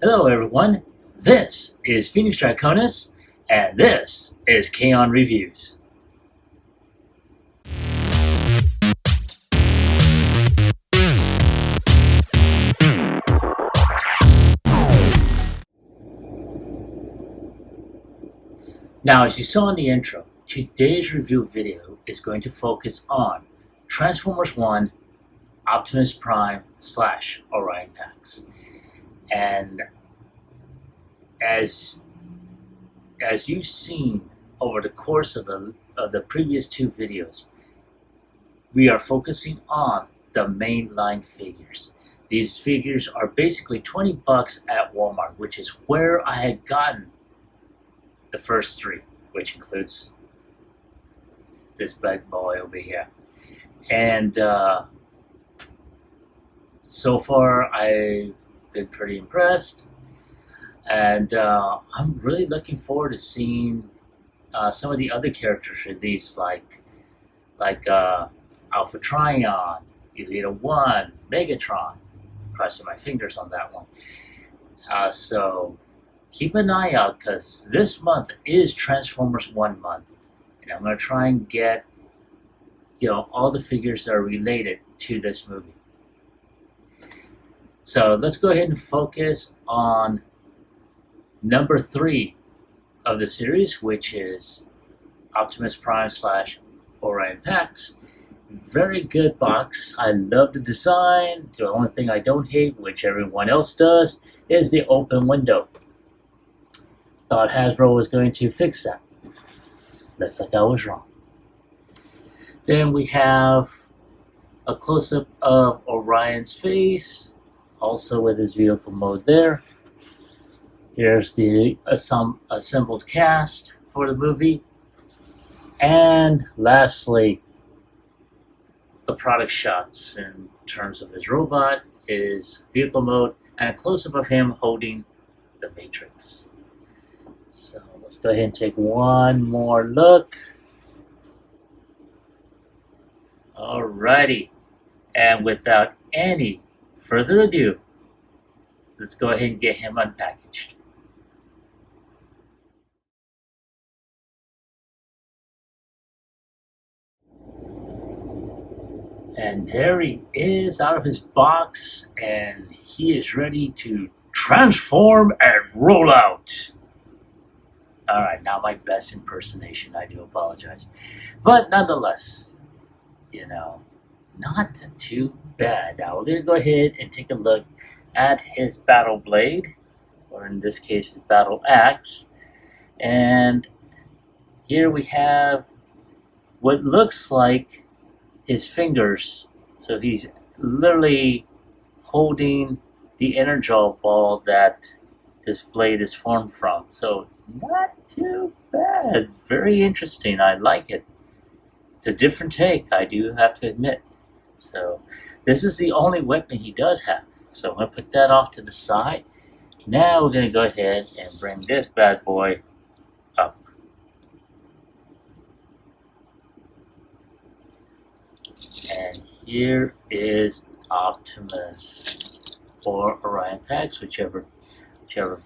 Hello everyone, this is Phoenix Draconis, and this is Kaon Reviews. Now, as you saw in the intro, today's review video is going to focus on Transformers 1 Optimus Prime / Orion Pax. And as you've seen over the course of the previous two videos, we are focusing on the mainline figures. These figures are basically $20 at Walmart, which is where I had gotten the first three, which includes this bad boy over here. And so far I've been pretty impressed, and I'm really looking forward to seeing some of the other characters released, like Alpha Trion, Elita 1, Megatron. Crossing my fingers on that one. So keep an eye out, because this month is Transformers 1 month, and I'm going to try and get all the figures that are related to this movie. So let's go ahead and focus on number 3 of the series, which is Optimus Prime / Orion Pax. Very good box. I love the design. The only thing I don't hate, which everyone else does, is the open window. Thought Hasbro was going to fix that. Looks like I was wrong. Then we have a close-up of Orion's face, also with his vehicle mode there. Here's the assembled cast for the movie. And lastly, the product shots in terms of his robot, his vehicle mode, and a close-up of him holding the Matrix. So let's go ahead and take one more look. Alrighty, and without any further ado, let's go ahead and get him unpackaged. And there he is out of his box, and he is ready to transform and roll out. Alright, not my best impersonation, I do apologize. But nonetheless, not too bad. Now we're going to go ahead and take a look at his battle blade, or in this case his battle axe. And here we have what looks like his fingers. So he's literally holding the energon ball that this blade is formed from. So not too bad. It's very interesting. I like it. It's a different take, I do have to admit. So this is the only weapon he does have. So I'm going to put that off to the side. Now we're going to go ahead and bring this bad boy up. And here is Optimus, or Orion Pax, whichever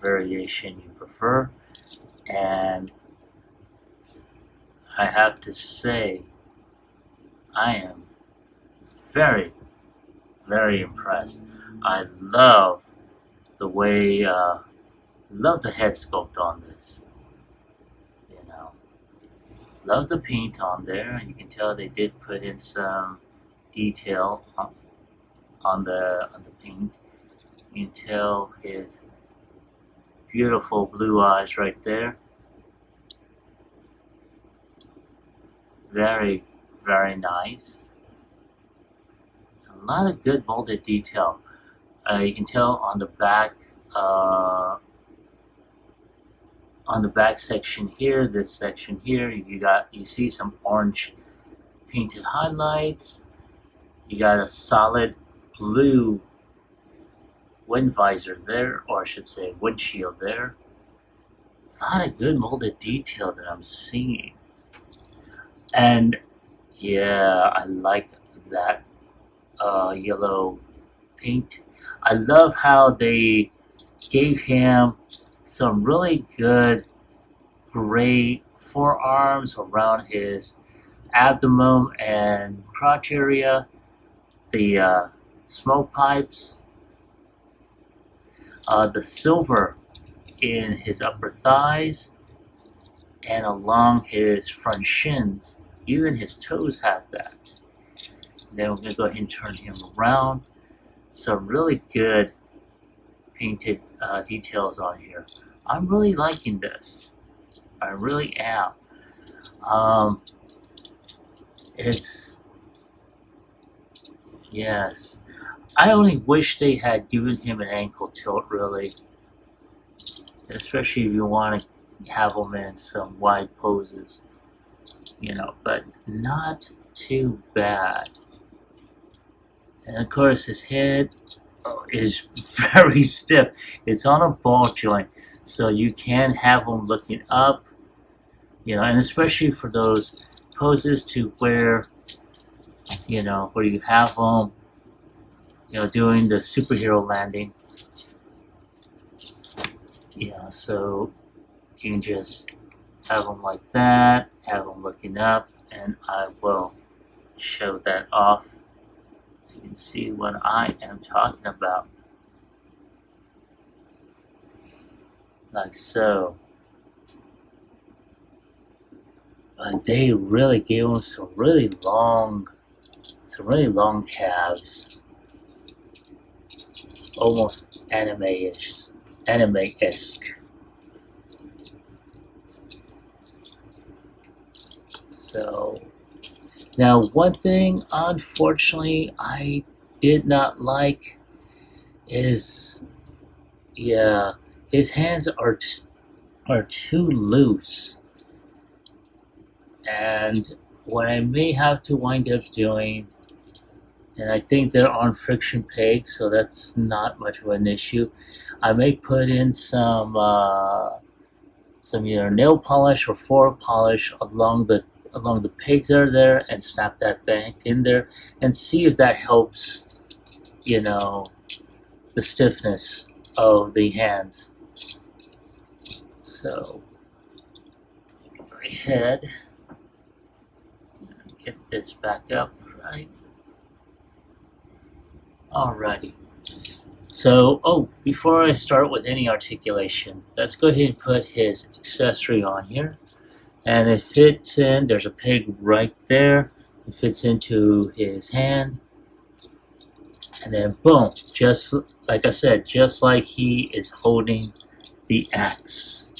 variation you prefer. And I have to say, I am very, very impressed. I love the way, love the head sculpt on this. Love the paint on there. You can tell they did put in some detail on the paint. You can tell his beautiful blue eyes right there. Very, very nice. A lot of good molded detail. You can tell on the back section here, this section here, you see some orange painted highlights. You got a solid blue wind visor there, or I should say windshield there. A lot of good molded detail that I'm seeing. And yeah, I like that yellow paint. I love how they gave him some really good gray forearms around his abdomen and crotch area, the smoke pipes, the silver in his upper thighs, and along his front shins. Even his toes have that. Then we're going to go ahead and turn him around. Some really good painted details on here. I'm really liking this. I really am. Yes. I only wish they had given him an ankle tilt, really. Especially if you want to have him in some wide poses. But not too bad. And of course his head is very stiff. It's on a ball joint. So you can have him looking up. And especially for those poses to where where you have them doing the superhero landing, so you can just have them like that, have them looking up, and I will show that off so you can see what I am talking about, like so. But they really gave him some really long calves, almost anime-esque. So now, one thing unfortunately I did not like is, his hands are too loose. And what I may have to wind up doing, and I think they're on friction pegs, so that's not much of an issue, I may put in some either nail polish or floor polish along the pegs that are there, and snap that back in there and see if that helps, the stiffness of the hands. So go ahead. Get this back up, right? Alrighty. So, before I start with any articulation, let's go ahead and put his accessory on here. And it fits in, there's a peg right there. It fits into his hand. And then boom, just like I said, just like he is holding the axe.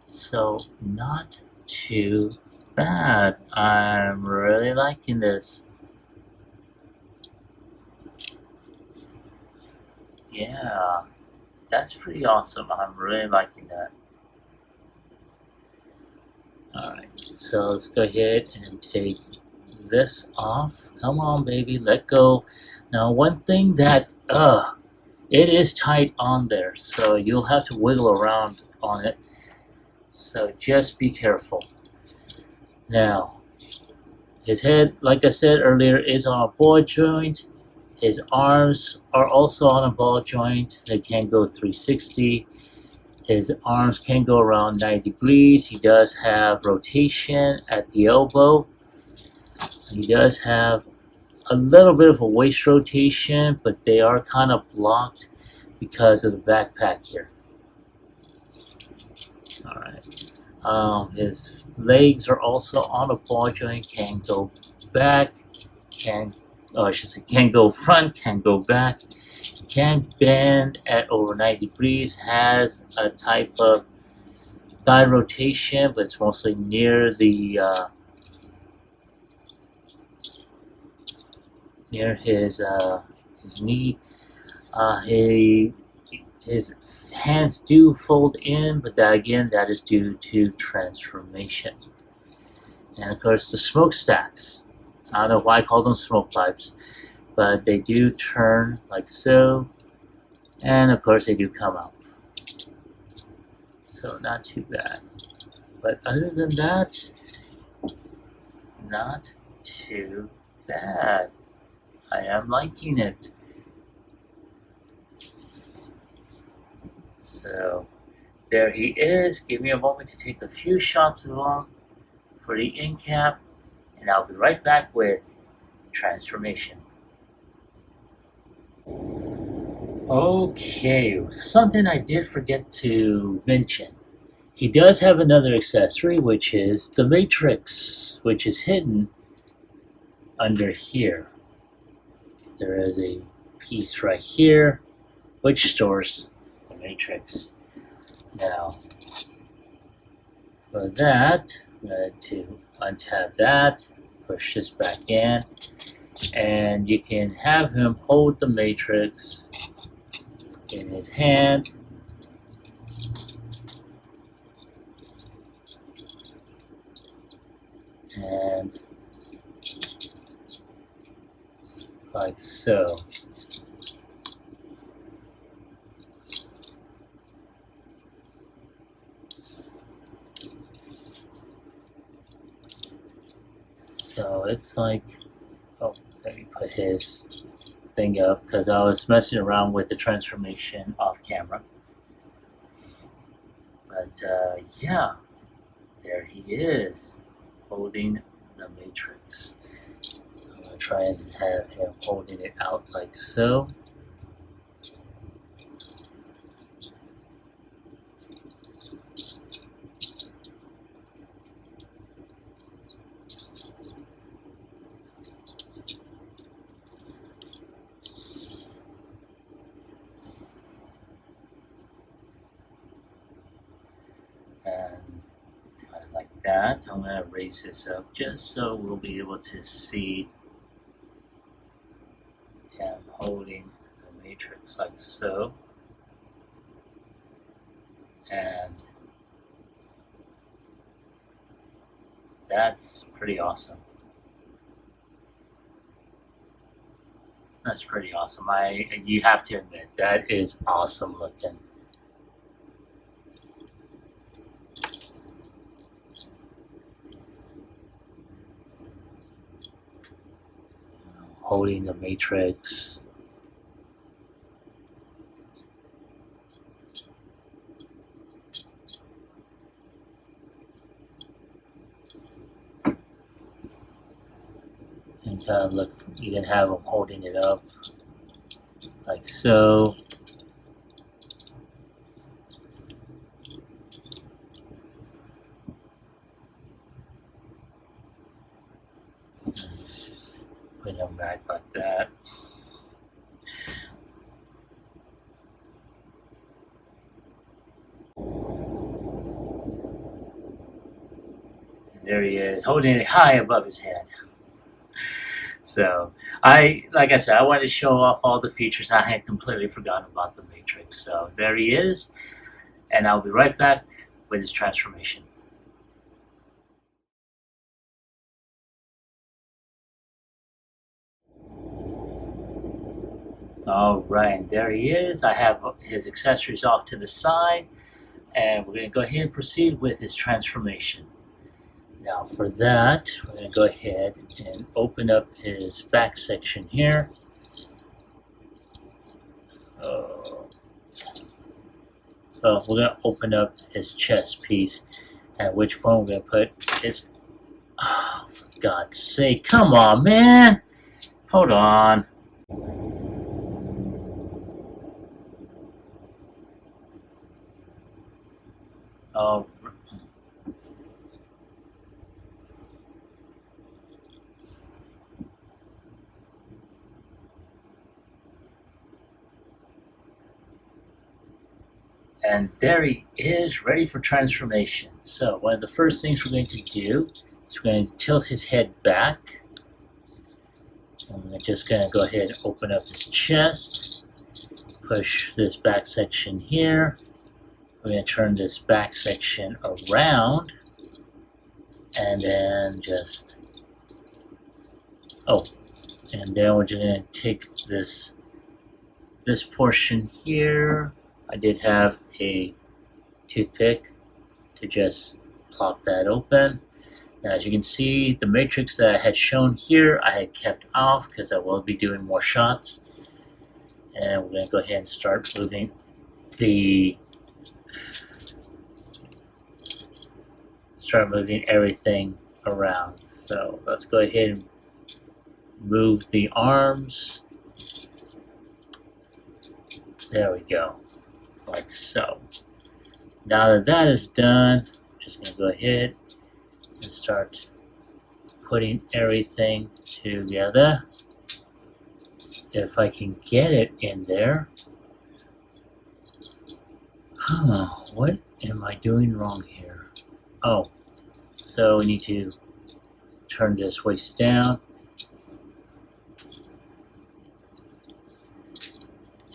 So, not too bad. I'm really liking this. Yeah, that's pretty awesome. I'm really liking that. Alright, so let's go ahead and take this off. Come on, baby, let go. Now, one thing that, it is tight on there, so you'll have to wiggle around on it. So just be careful. Now, his head, like I said earlier, is on a ball joint. His arms are also on a ball joint. They can go 360. His arms can go around 90 degrees. He does have rotation at the elbow. He does have a little bit of a waist rotation, but they are kind of blocked because of the backpack here. Alright. His legs are also on a ball joint, can go back, can go front, can go back, can bend at over 90 degrees, has a type of thigh rotation, but it's mostly near the near his knee. His hands do fold in, but that is due to transformation. And of course, the smokestacks. I don't know why I call them smoke pipes, but they do turn like so, and of course they do come out. So not too bad. But other than that, not too bad. I am liking it. So there he is. Give me a moment to take a few shots of him for the end cap, and I'll be right back with transformation. Okay, something I did forget to mention. He does have another accessory, which is the Matrix, which is hidden under here. There is a piece right here which stores the Matrix. Now, for that, I'm going to untap that, push this back in, and you can have him hold the Matrix in his hand. And like so. So it's like, oh, let me put his thing up because I was messing around with the transformation off camera. But yeah, there he is, holding the Matrix. I'm going to try and have him holding it out like so. And kind of like that. I'm going to raise this up just so we'll be able to see him holding the Matrix like so. And that's pretty awesome. That's pretty awesome. You have to admit, that is awesome looking. Holding the Matrix. And kind of looks, you can have him holding it up like so. Put him back like that. And there he is, holding it high above his head. So, like I said, I wanted to show off all the features. I had completely forgotten about the Matrix. So there he is, and I'll be right back with his transformation. Alright, and there he is. I have his accessories off to the side, and we're going to go ahead and proceed with his transformation. Now for that, we're going to go ahead and open up his back section here. So we're going to open up his chest piece, at which point we're going to put his... Oh, for God's sake, come on, man! Hold on. Oh. And there he is, ready for transformation. So one of the first things we're going to do is we're going to tilt his head back. And we're just going to go ahead and open up his chest, push this back section here. We're going to turn this back section around, and then just, and then we're just going to take this portion here. I did have a toothpick to just plop that open. Now, as you can see, the matrix that I had shown here, I had kept off because I will be doing more shots. And we're going to go ahead and start moving the start moving everything around. So let's go ahead and move the arms. There we go, like so. Now that that is done, I'm just going to go ahead and start putting everything together. If I can get it in there. What am I doing wrong here? Oh, so we need to turn this waist down.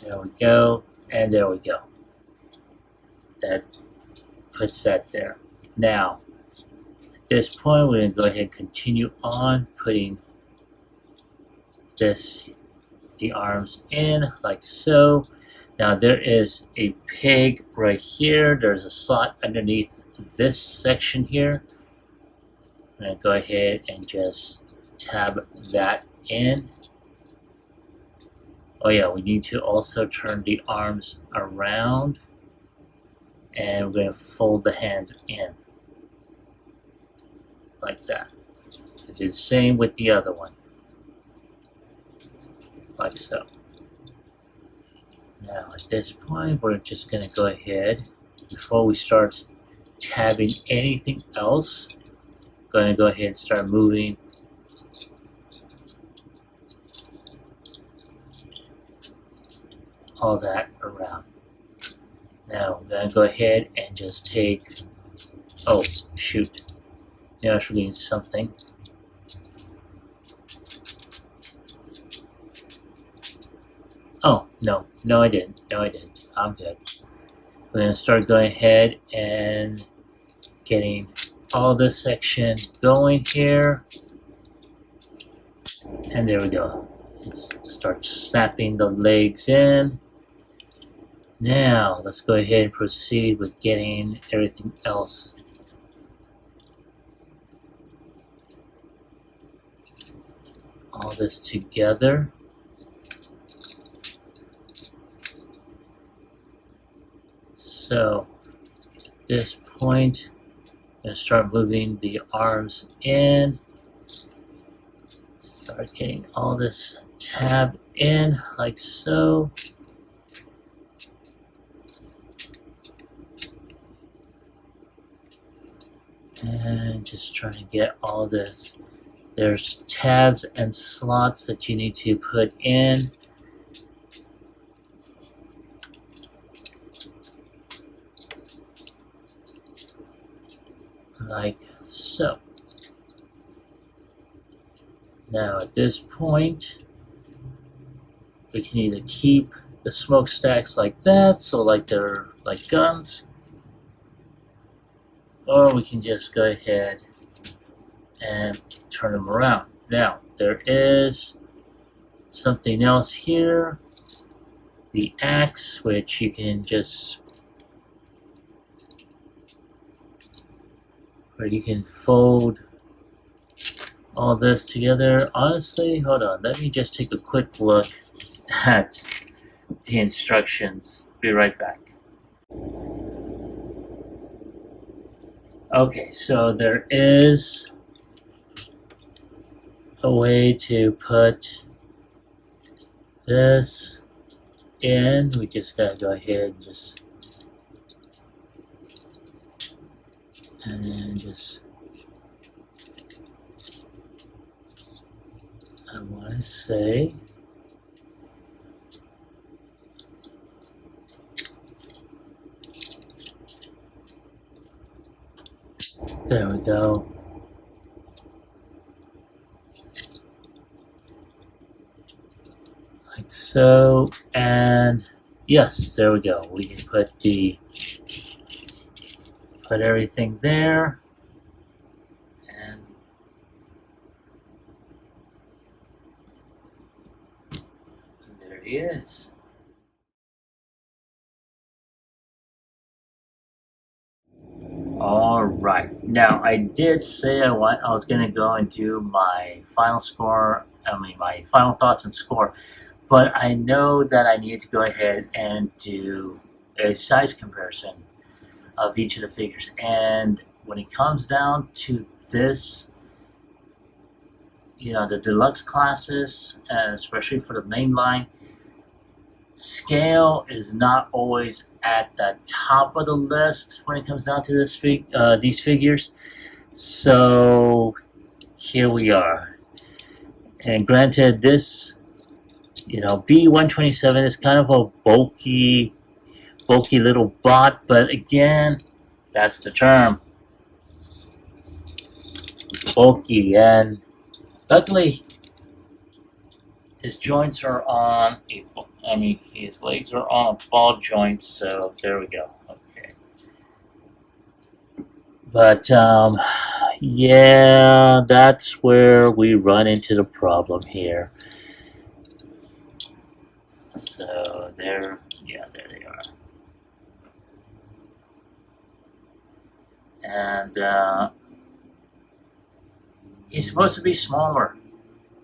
There we go, and there we go. That puts that there. Now, at this point, we're going to go ahead and continue on putting the arms in, like so. Now there is a peg right here. There's a slot underneath this section here. I'm going to go ahead and just tab that in. Oh yeah, we need to also turn the arms around, and we're going to fold the hands in like that. Do the same with the other one, like so. Now at this point, we're just going to go ahead, before we start tabbing anything else, going to go ahead and start moving all that around. Now I'm going to go ahead and just take, oh shoot, now I'm forgetting something. Oh, no I didn't. I'm good. We're going to start going ahead and getting all this section going here. And there we go. Let's start snapping the legs in. Now, let's go ahead and proceed with getting everything else all this together. So, at this point, I'm going to start moving the arms in. Start getting all this tab in, like so. And just trying to get all this. There's tabs and slots that you need to put in. Like so. Now at this point, we can either keep the smokestacks like that, so like they're like guns, or we can just go ahead and turn them around. Now there is something else here, the axe, which you can just, or you can fold all this together. Honestly, hold on, let me just take a quick look at the instructions. Be right back. Okay, so there is a way to put this in. We just gotta go ahead and just, and then just, I want to say, there we go. Like so, and yes, there we go. We can put everything there, and there he is. All right. Now I did say I was going to go and do my final score. My final thoughts and score, but I know that I need to go ahead and do a size comparison. of each of the figures. And when it comes down to this, the deluxe classes, and especially for the main line, scale is not always at the top of the list when it comes down to these figures. So here we are. And granted, this, B127 is kind of a bulky little bot, but again, that's the term. Bulky, and luckily his joints are on his legs are on ball joints, so there we go. Okay. But yeah, that's where we run into the problem here. So there they are. And he's supposed to be smaller,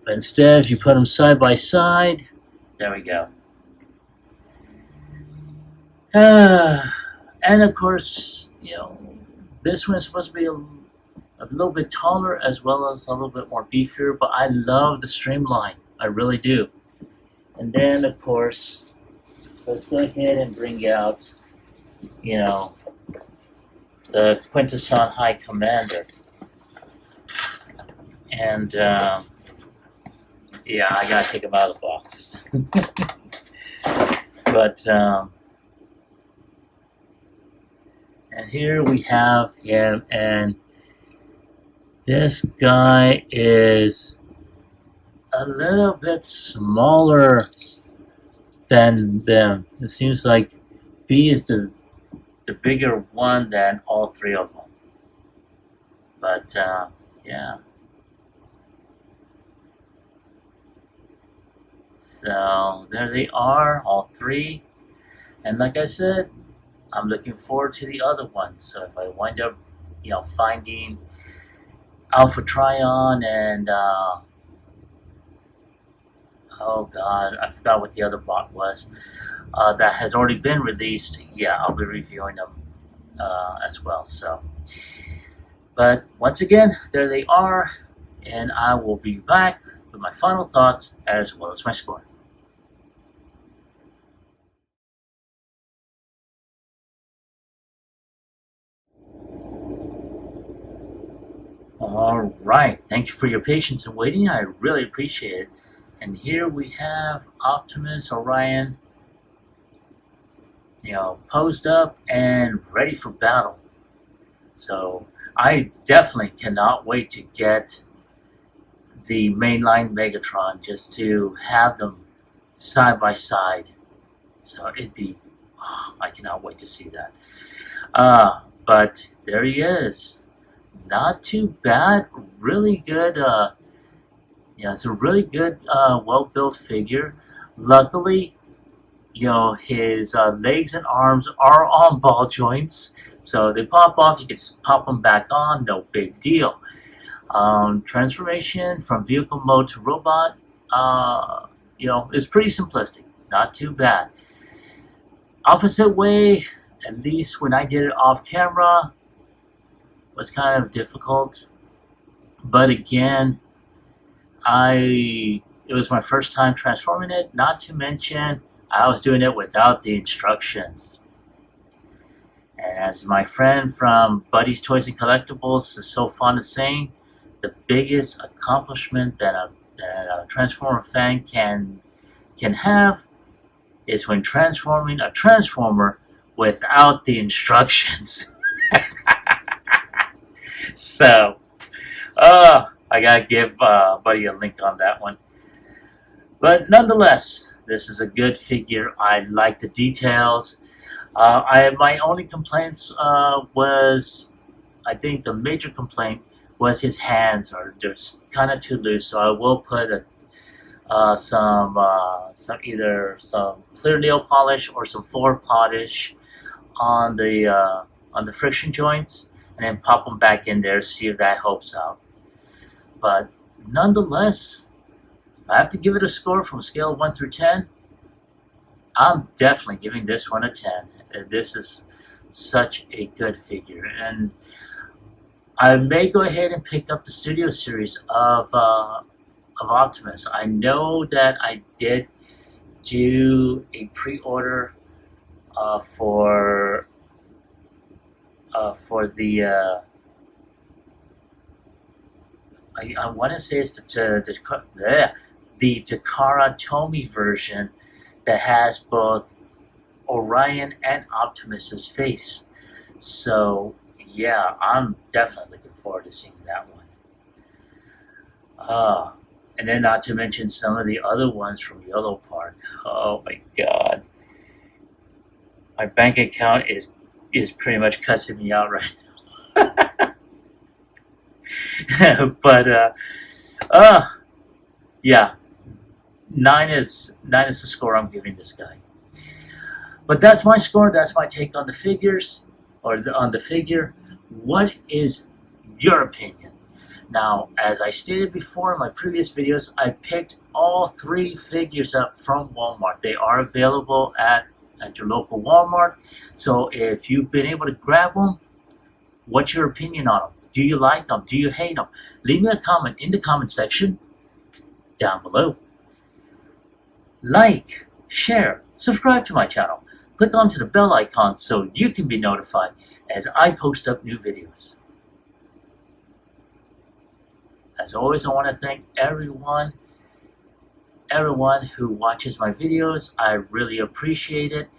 but instead, if you put them side by side, there we go. And of course, this one is supposed to be a little bit taller as well as a little bit more beefier, but I love the streamline. I really do. And then, of course, let's go ahead and bring out, the Quintesson High Commander. And, yeah, I gotta take him out of the box. But, and here we have him, and this guy is a little bit smaller than them. It seems like B is the bigger one than all three of them. But, yeah. So there they are, all three. And like I said, I'm looking forward to the other ones. So if I wind up, finding Alpha Trion and oh god, I forgot what the other bot was, that has already been released, yeah, I'll be reviewing them as well. So, but once again, there they are, and I will be back with my final thoughts as well as my score. All right, thank you for your patience and waiting. I really appreciate it. And here we have Optimus, Orion, posed up and ready for battle. So I definitely cannot wait to get the mainline Megatron, just to have them side by side. So I cannot wait to see that. But there he is. Not too bad, really good. It's a really good, well-built figure. Luckily, his legs and arms are on ball joints, so they pop off. You can pop them back on, no big deal. Transformation from vehicle mode to robot, is pretty simplistic, not too bad. Opposite way, at least when I did it off camera, was kind of difficult. But again, it was my first time transforming it, not to mention I was doing it without the instructions. And as my friend from Buddy's Toys and Collectibles is so fond of saying, the biggest accomplishment that a Transformer fan can have is when transforming a Transformer without the instructions. So, I gotta give Buddy a link on that one. But nonetheless, this is a good figure. I like the details. My only complaints was, I think the major complaint was his hands are just kind of too loose. So I will put either some clear nail polish or some floor polish on the friction joints, and then pop them back in there, see if that helps out. But nonetheless, if I have to give it a score from a scale of 1 through 10, I'm definitely giving this one a 10. This is such a good figure. And I may go ahead and pick up the studio series of Optimus. I know that I did do a pre-order for the I want to say it's the Takara Tomy version that has both Orion and Optimus's face. So yeah, I'm definitely looking forward to seeing that one. And then not to mention some of the other ones from Yellow Park. Oh my God, my bank account is pretty much cussing me out right now. But yeah, nine is the score I'm giving this guy. But that's my score. That's my take on the figures, or on the figure. What is your opinion? Now, as I stated before in my previous videos, I picked all 3 figures up from Walmart. They are available at your local Walmart. So if you've been able to grab them, what's your opinion on them? Do you like them? Do you hate them? Leave me a comment in the comment section down below. Like, share, subscribe to my channel. Click onto the bell icon so you can be notified as I post up new videos. As always, I want to thank everyone who watches my videos. I really appreciate it.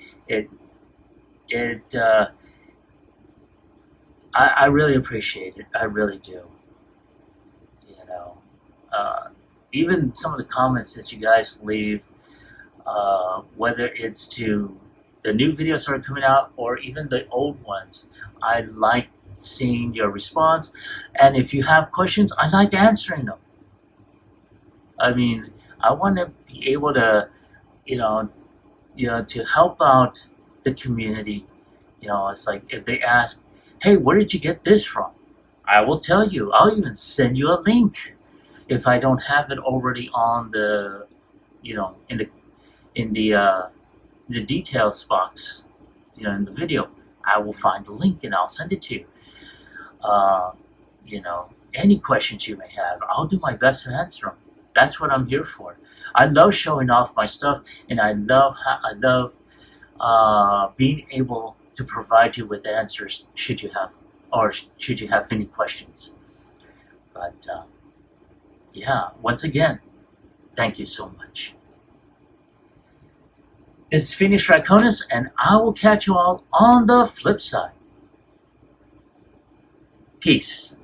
I really appreciate it. I really do. You know, even some of the comments that you guys leave, whether it's to the new videos that are coming out or even the old ones, I like seeing your response. And if you have questions, I like answering them. I mean, I want to be able to, to help out the community. It's like if they ask, "Hey, where did you get this from?" I will tell you. I'll even send you a link if I don't have it already on the, in the details box, in the video. I will find the link and I'll send it to you. Any questions you may have, I'll do my best to answer them. That's what I'm here for. I love showing off my stuff, and I love being able to provide you with answers should you have any questions. But yeah, once again, thank you so much. This is Phoenix Draconis, and I will catch you all on the flip side. Peace.